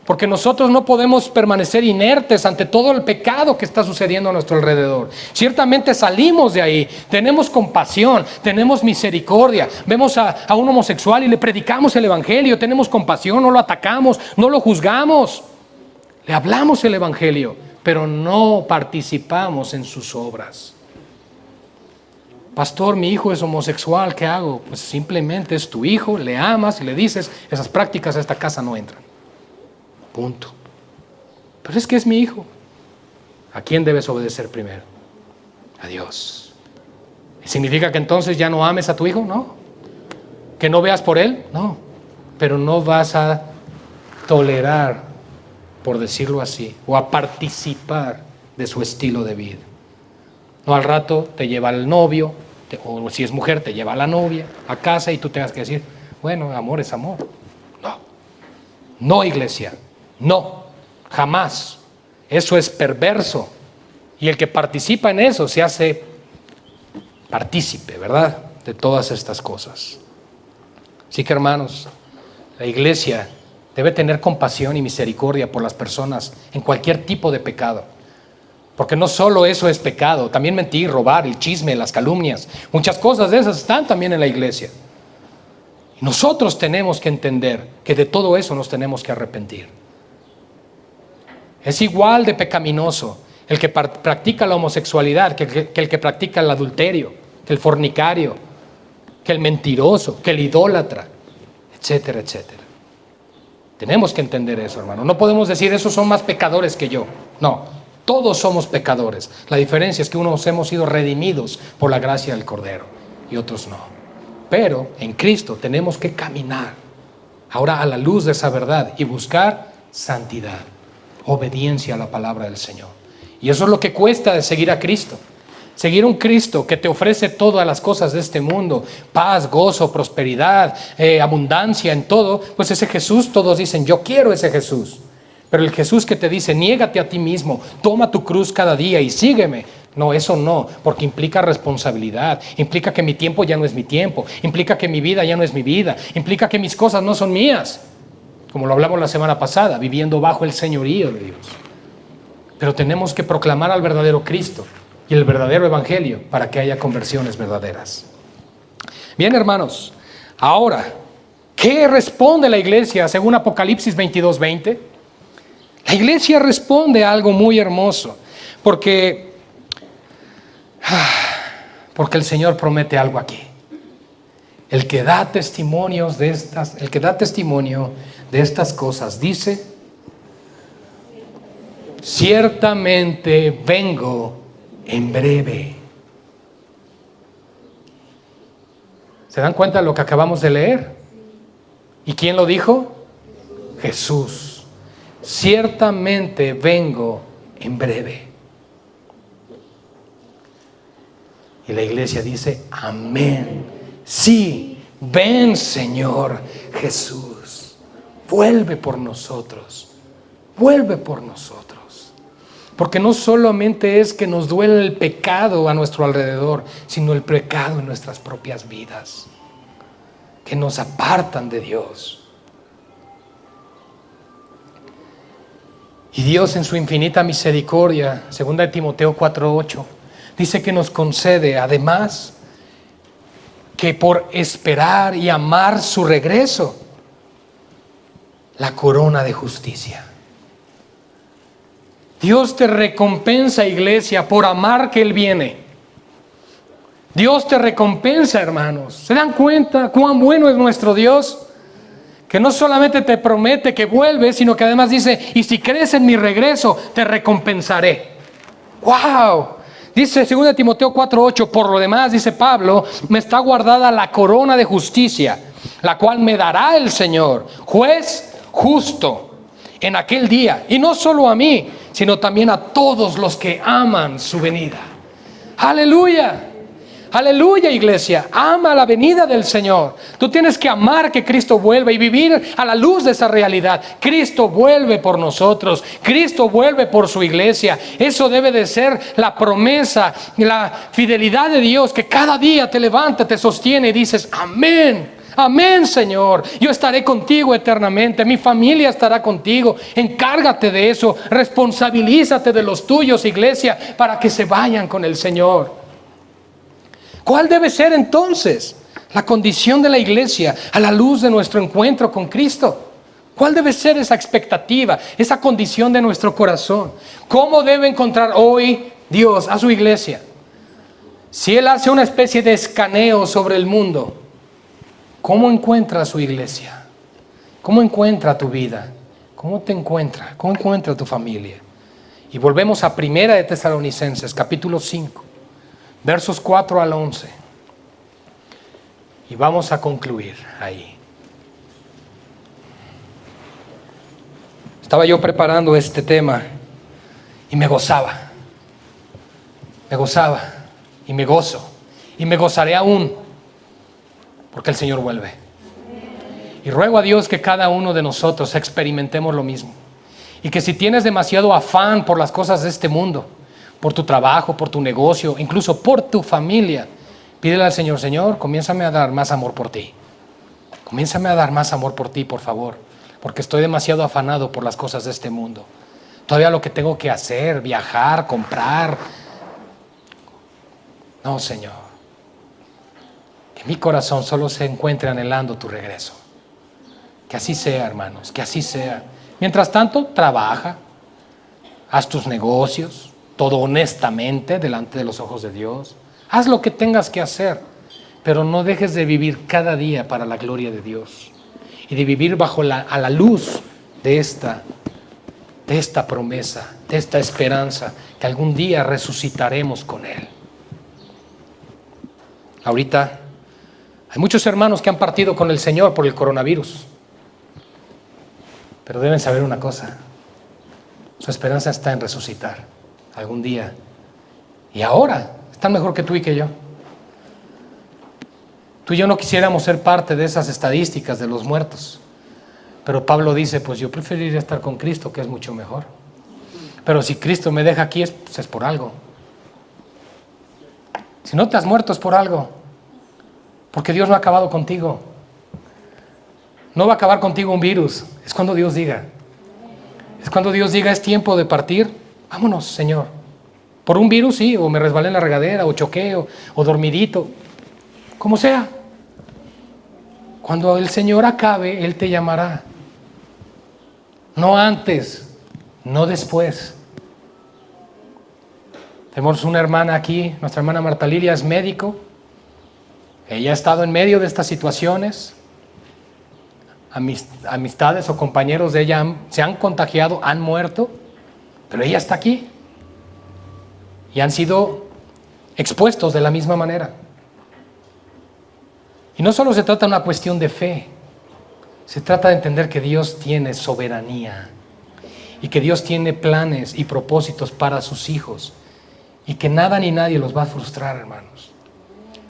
Porque nosotros no podemos permanecer inertes ante todo el pecado que está sucediendo a nuestro alrededor. Ciertamente salimos de ahí, tenemos compasión, tenemos misericordia. Vemos a un homosexual y le predicamos el evangelio, tenemos compasión, no lo atacamos, no lo juzgamos. Le hablamos el evangelio, pero no participamos en sus obras. Pastor, mi hijo es homosexual, ¿qué hago? Pues simplemente es tu hijo, le amas y le dices, esas prácticas a esta casa no entran. Punto. Pero es que es mi hijo. ¿A quién debes obedecer primero? A Dios. ¿Y significa que entonces ya no ames a tu hijo? No. ¿Que no veas por él? No. Pero no vas a tolerar, por decirlo así, o a participar de su estilo de vida. No, al rato te lleva al novio, o si es mujer te lleva a la novia a casa y tú tengas que decir, bueno, amor es amor. No. No, iglesia. No, jamás. Eso es perverso. Y el que participa en eso se hace partícipe, ¿verdad?, de todas estas cosas. Así que, hermanos, la iglesia debe tener compasión y misericordia por las personas en cualquier tipo de pecado. Porque no solo eso es pecado, también mentir, robar, el chisme, las calumnias. Muchas cosas de esas están también en la iglesia. Y nosotros tenemos que entender que de todo eso nos tenemos que arrepentir. Es igual de pecaminoso el que practica la homosexualidad que el que practica el adulterio, que el fornicario, que el mentiroso, que el idólatra, etcétera, etcétera. Tenemos que entender eso, hermano. No podemos decir, esos son más pecadores que yo. No, todos somos pecadores. La diferencia es que unos hemos sido redimidos por la gracia del Cordero y otros no. Pero en Cristo tenemos que caminar ahora a la luz de esa verdad y buscar santidad. Obediencia a la palabra del Señor. Y eso es lo que cuesta de seguir a Cristo. Seguir un Cristo que te ofrece todas las cosas de este mundo, paz, gozo, prosperidad, abundancia en todo, pues ese Jesús, todos dicen, yo quiero ese Jesús. Pero el Jesús que te dice, niégate a ti mismo, toma tu cruz cada día y sígueme. No, eso no, porque implica responsabilidad, implica que mi tiempo ya no es mi tiempo, implica que mi vida ya no es mi vida, implica que mis cosas no son mías. Como lo hablamos la semana pasada, viviendo bajo el señorío de Dios. Pero tenemos que proclamar al verdadero Cristo y el verdadero evangelio para que haya conversiones verdaderas. Bien, hermanos, ahora, ¿qué responde la iglesia según Apocalipsis 22:20? La iglesia responde a algo muy hermoso, porque el Señor promete algo aquí. El que da testimonio de estas cosas dice, ciertamente vengo en breve. ¿Se dan cuenta de lo que acabamos de leer? ¿Y quién lo dijo? Jesús. Ciertamente vengo en breve. Y la iglesia dice, amén. Sí, ven Señor Jesús. Vuelve por nosotros. Vuelve por nosotros. Porque no solamente es que nos duele el pecado a nuestro alrededor, sino el pecado en nuestras propias vidas, que nos apartan de Dios. Y Dios en su infinita misericordia, 2 Timoteo 4:8, dice que nos concede además que por esperar y amar su regreso, la corona de justicia. Dios te recompensa, iglesia, por amar que Él viene. Dios te recompensa, hermanos. ¿Se dan cuenta cuán bueno es nuestro Dios? Que no solamente te promete que vuelve, sino que además dice, y si crees en mi regreso, te recompensaré. ¡Wow! Dice 2 Timoteo 4:8, por lo demás, dice Pablo, me está guardada la corona de justicia, la cual me dará el Señor, juez justo, en aquel día. Y no solo a mí, sino también a todos los que aman su venida. Aleluya. Aleluya, iglesia, ama la venida del Señor. Tú tienes que amar que Cristo vuelva y vivir a la luz de esa realidad. Cristo vuelve por nosotros, Cristo vuelve por su iglesia. Eso debe de ser la promesa, la fidelidad de Dios, que cada día te levanta, te sostiene y dices, amén. Amén, Señor, yo estaré contigo eternamente, mi familia estará contigo. Encárgate de eso, responsabilízate de los tuyos, iglesia, para que se vayan con el Señor. ¿Cuál debe ser entonces la condición de la iglesia a la luz de nuestro encuentro con Cristo? ¿Cuál debe ser esa expectativa, esa condición de nuestro corazón? ¿Cómo debe encontrar hoy Dios a su iglesia? Si Él hace una especie de escaneo sobre el mundo, ¿cómo encuentra a su iglesia? ¿Cómo encuentra tu vida? ¿Cómo te encuentra? ¿Cómo encuentra tu familia? Y volvemos a 1 de Tesalonicenses, capítulo 5. Versos 4 al 11. Y vamos a concluir ahí. Estaba yo preparando este tema y me gozaba. Me gozaba y me gozo. Y me gozaré aún porque el Señor vuelve. Y ruego a Dios que cada uno de nosotros experimentemos lo mismo. Y que si tienes demasiado afán por las cosas de este mundo, por tu trabajo, por tu negocio, incluso por tu familia, pídele al Señor, Señor, comiénzame a dar más amor por ti. Comiénzame a dar más amor por ti, por favor, porque estoy demasiado afanado por las cosas de este mundo. Todavía lo que tengo que hacer, viajar, comprar. No, Señor. Que mi corazón solo se encuentre anhelando tu regreso. Que así sea, hermanos, que así sea. Mientras tanto, trabaja, haz tus negocios, todo honestamente delante de los ojos de Dios. Haz lo que tengas que hacer, pero no dejes de vivir cada día para la gloria de Dios y de vivir a la luz de esta promesa, de esta esperanza, que algún día resucitaremos con Él. Ahorita hay muchos hermanos que han partido con el Señor por el coronavirus, pero deben saber una cosa: su esperanza está en resucitar algún día. Y ahora están mejor que tú y que yo. Tú y yo no quisiéramos ser parte de esas estadísticas de los muertos. Pero Pablo dice, pues yo preferiría estar con Cristo, que es mucho mejor. Pero si Cristo me deja aquí, pues es por algo. Si no te has muerto es por algo. Porque Dios no ha acabado contigo. No va a acabar contigo un virus. Es cuando Dios diga. Es cuando Dios diga, es tiempo de partir. Vámonos, Señor. Por un virus, sí, o me resbalé en la regadera, o choqué, o dormidito, como sea. Cuando el Señor acabe, Él te llamará. No antes, no después. Tenemos una hermana aquí, nuestra hermana Marta Lilia es médico. Ella ha estado en medio de estas situaciones. Amistades o compañeros de ella se han contagiado, han muerto, pero ella está aquí. Y han sido expuestos de la misma manera. Y no solo se trata de una cuestión de fe, se trata de entender que Dios tiene soberanía y que Dios tiene planes y propósitos para sus hijos y que nada ni nadie los va a frustrar, hermanos.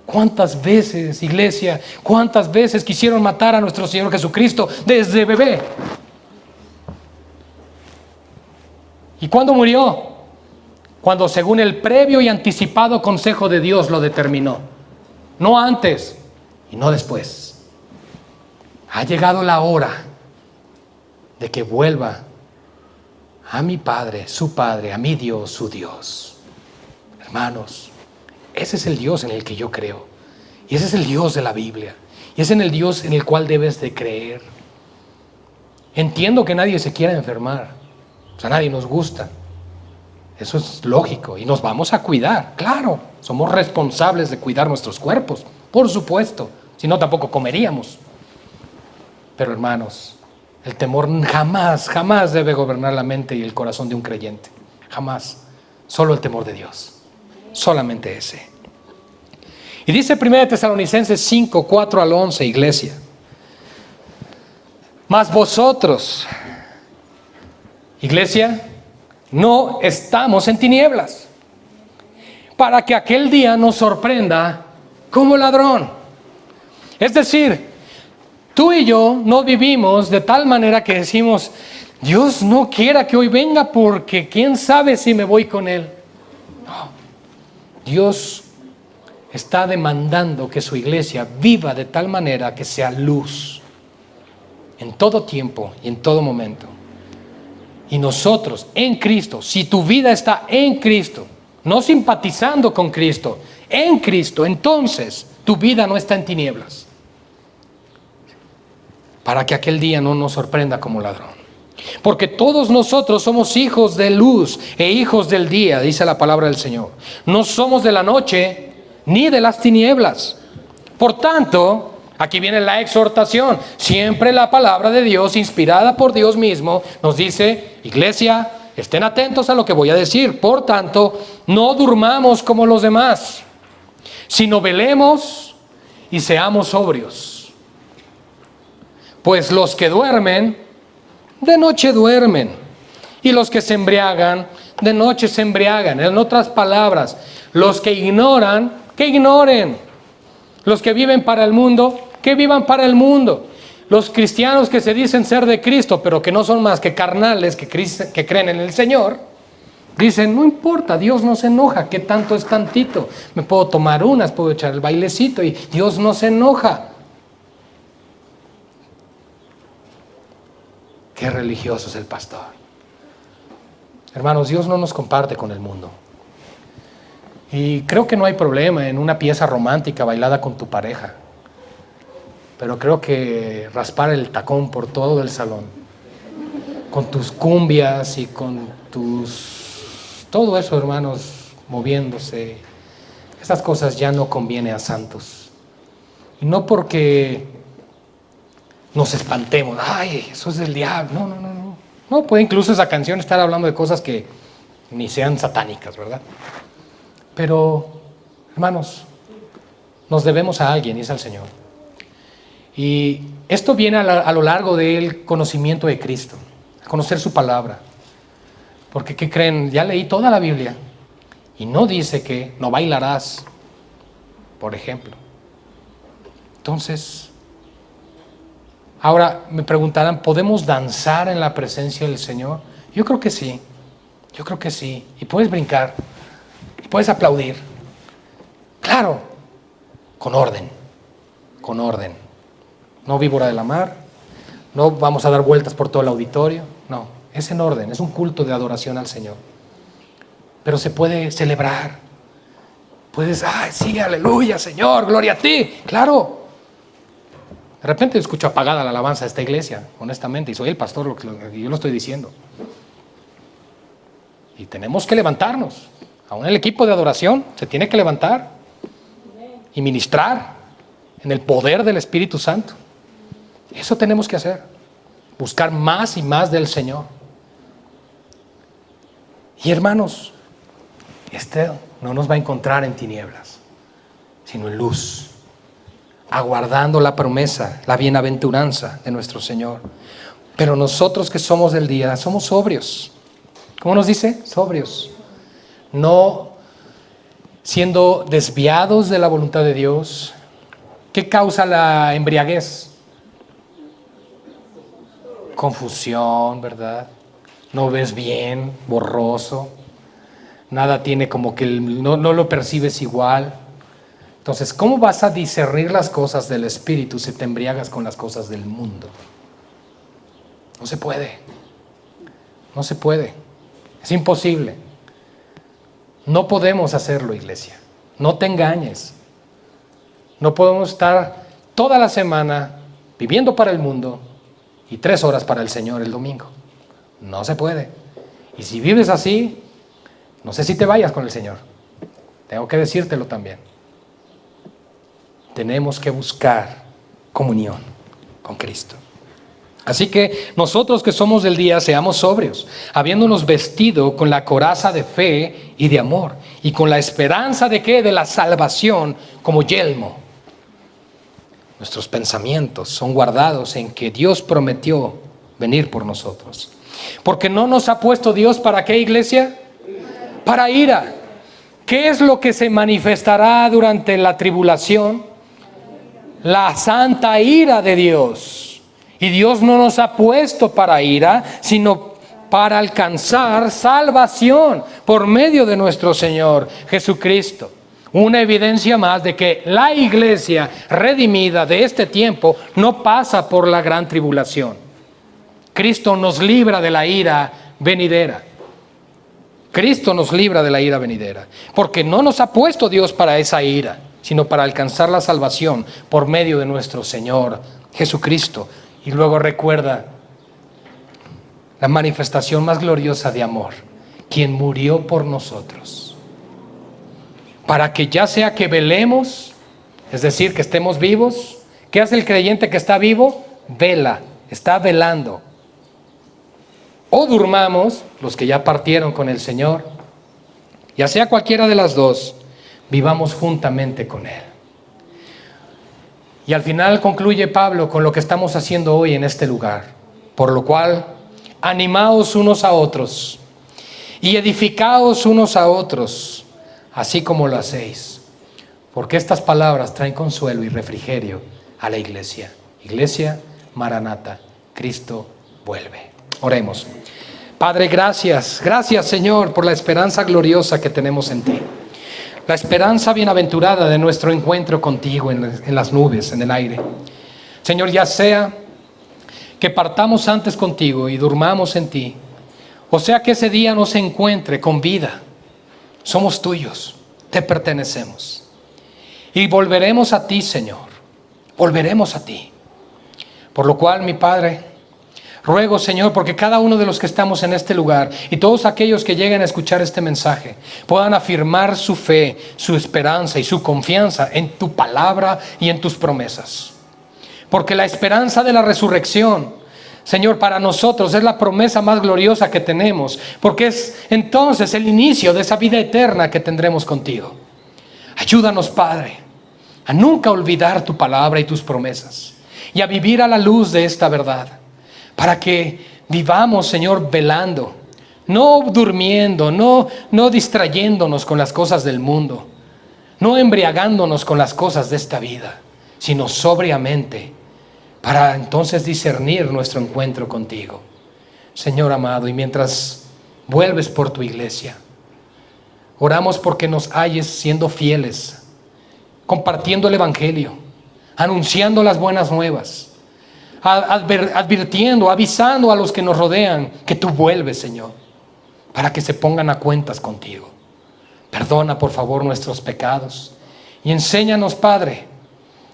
¿Cuántas veces, iglesia, cuántas veces quisieron matar a nuestro Señor Jesucristo desde bebé? ¿Y cuándo murió? Cuando según el previo y anticipado consejo de Dios lo determinó. No antes y no después. Ha llegado la hora de que vuelva a mi Padre, su Padre, a mi Dios, su Dios. Hermanos, ese es el Dios en el que yo creo. Y ese es el Dios de la Biblia. Y ese es el Dios en el cual debes de creer. Entiendo que nadie se quiera enfermar. O sea, nadie nos gusta. Eso es lógico. Y nos vamos a cuidar. Claro, somos responsables de cuidar nuestros cuerpos. Por supuesto. Si no, tampoco comeríamos. Pero hermanos, el temor jamás, jamás debe gobernar la mente y el corazón de un creyente. Jamás. Solo el temor de Dios. Solamente ese. Y dice 1 Tesalonicenses 5, 4 al 11, iglesia. Mas vosotros, iglesia, no estamos en tinieblas, para que aquel día nos sorprenda como ladrón. Es decir, tú y yo no vivimos de tal manera que decimos, Dios no quiera que hoy venga porque quién sabe si me voy con Él. No. Dios está demandando que su iglesia viva de tal manera que sea luz en todo tiempo y en todo momento. Y nosotros en Cristo, si tu vida está en Cristo, no simpatizando con Cristo, en Cristo, entonces tu vida no está en tinieblas. Para que aquel día no nos sorprenda como ladrón. Porque todos nosotros somos hijos de luz e hijos del día, dice la palabra del Señor. No somos de la noche ni de las tinieblas. Por tanto, aquí viene la exhortación. Siempre la palabra de Dios, inspirada por Dios mismo, nos dice, iglesia, estén atentos a lo que voy a decir. Por tanto, no durmamos como los demás, sino velemos y seamos sobrios. Pues los que duermen, de noche duermen, y los que se embriagan, de noche se embriagan. En otras palabras, los que ignoran, que ignoren. Los que viven para el mundo, que vivan para el mundo. Los cristianos que se dicen ser de Cristo, pero que no son más que carnales, que creen en el Señor, dicen, no importa, Dios no se enoja, ¿qué tanto es tantito? Me puedo tomar unas, puedo echar el bailecito y Dios no se enoja. Qué religioso es el pastor. Hermanos, Dios no nos comparte con el mundo. Y creo que no hay problema en una pieza romántica bailada con tu pareja. Pero creo que raspar el tacón por todo el salón, con tus cumbias y con todo eso, hermanos, moviéndose, esas cosas ya no conviene a santos. Y no porque nos espantemos, ay, eso es del diablo. No, puede incluso esa canción estar hablando de cosas que ni sean satánicas, ¿verdad? Pero, hermanos, nos debemos a alguien y es al Señor. Y esto viene a lo largo del conocimiento de Cristo, a conocer su palabra. Porque, ¿qué creen? Ya leí toda la Biblia y no dice que no bailarás, por ejemplo. Entonces, ahora me preguntarán, ¿podemos danzar en la presencia del Señor? Yo creo que sí, y puedes brincar, y puedes aplaudir, claro, con orden, no víbora de la mar, no vamos a dar vueltas por todo el auditorio, no, es en orden, es un culto de adoración al Señor, pero se puede celebrar, puedes, ay, sí, aleluya, Señor, gloria a ti, claro. De repente escucho apagada la alabanza de esta iglesia, honestamente, y soy el pastor, yo lo estoy diciendo. Y tenemos que levantarnos. Aún el equipo de adoración se tiene que levantar y ministrar en el poder del Espíritu Santo. Eso tenemos que hacer. Buscar más y más del Señor. Y hermanos, este no nos va a encontrar en tinieblas, sino en luz, aguardando la promesa, la bienaventuranza de nuestro Señor. Pero nosotros que somos del día, somos sobrios. ¿Cómo nos dice? Sobrios. No siendo desviados de la voluntad de Dios. ¿Qué causa la embriaguez? Confusión, ¿verdad? No ves bien, borroso. Nada tiene como que no lo percibes igual. Entonces, ¿cómo vas a discernir las cosas del Espíritu si te embriagas con las cosas del mundo? No se puede. No se puede. Es imposible. No podemos hacerlo, iglesia. No te engañes. No podemos estar toda la semana viviendo para el mundo y 3 horas para el Señor el domingo. No se puede. Y si vives así, no sé si te vayas con el Señor. Tengo que decírtelo también. Tenemos que buscar comunión con Cristo. Así que nosotros que somos del día, seamos sobrios, habiéndonos vestido con la coraza de fe y de amor, y con la esperanza de ¿qué? De la salvación como yelmo. Nuestros pensamientos son guardados en que Dios prometió venir por nosotros. Porque no nos ha puesto Dios ¿para qué, iglesia? Para ira. ¿Qué es lo que se manifestará durante la tribulación? La santa ira de Dios. Y Dios no nos ha puesto para ira, sino para alcanzar salvación por medio de nuestro Señor Jesucristo. Una evidencia más de que la iglesia redimida de este tiempo no pasa por la gran tribulación. Cristo nos libra de la ira venidera. Cristo nos libra de la ira venidera. Porque no nos ha puesto Dios para esa ira, sino para alcanzar la salvación por medio de nuestro Señor Jesucristo. Y luego recuerda la manifestación más gloriosa de amor, quien murió por nosotros. Para que ya sea que velemos, es decir, que estemos vivos. ¿Qué hace el creyente que está vivo? Vela, está velando. O durmamos, los que ya partieron con el Señor, ya sea cualquiera de las dos, vivamos juntamente con Él. Y al final concluye Pablo con lo que estamos haciendo hoy en este lugar. Por lo cual, animaos unos a otros y edificaos unos a otros, así como lo hacéis. Porque estas palabras traen consuelo y refrigerio a la iglesia. Iglesia, Maranata, Cristo vuelve. Oremos. Padre, gracias. Gracias, Señor, por la esperanza gloriosa que tenemos en ti. La esperanza bienaventurada de nuestro encuentro contigo en las nubes, en el aire. Señor, ya sea que partamos antes contigo y durmamos en ti, o sea que ese día nos encuentre con vida, somos tuyos, te pertenecemos. Y volveremos a ti, Señor, volveremos a ti. Por lo cual, mi Padre, ruego, Señor, porque cada uno de los que estamos en este lugar y todos aquellos que lleguen a escuchar este mensaje puedan afirmar su fe, su esperanza y su confianza en tu palabra y en tus promesas. Porque la esperanza de la resurrección, Señor, para nosotros es la promesa más gloriosa que tenemos, porque es entonces el inicio de esa vida eterna que tendremos contigo. Ayúdanos, Padre, a nunca olvidar tu palabra y tus promesas y a vivir a la luz de esta verdad. Para que vivamos, Señor, velando, no durmiendo, no distrayéndonos con las cosas del mundo, no embriagándonos con las cosas de esta vida, sino sobriamente, para entonces discernir nuestro encuentro contigo. Señor amado, y mientras vuelves por tu iglesia, oramos porque nos halles siendo fieles, compartiendo el evangelio, anunciando las buenas nuevas, advirtiendo, avisando a los que nos rodean que tú vuelves, Señor, para que se pongan a cuentas contigo. Perdona, por favor, nuestros pecados y enséñanos, Padre,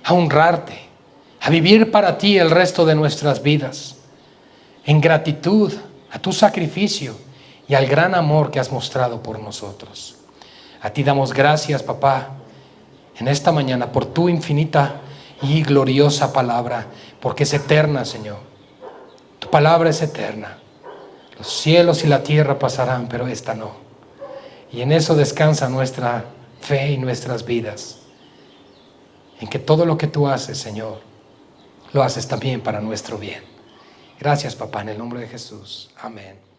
a honrarte, a vivir para ti el resto de nuestras vidas, en gratitud a tu sacrificio y al gran amor que has mostrado por nosotros. A ti damos gracias, papá, en esta mañana por tu infinita y gloriosa palabra, porque es eterna, Señor. Tu palabra es eterna. Los cielos y la tierra pasarán, pero esta no. Y en eso descansa nuestra fe y nuestras vidas, en que todo lo que tú haces, Señor, lo haces también para nuestro bien. Gracias, papá, en el nombre de Jesús. Amén.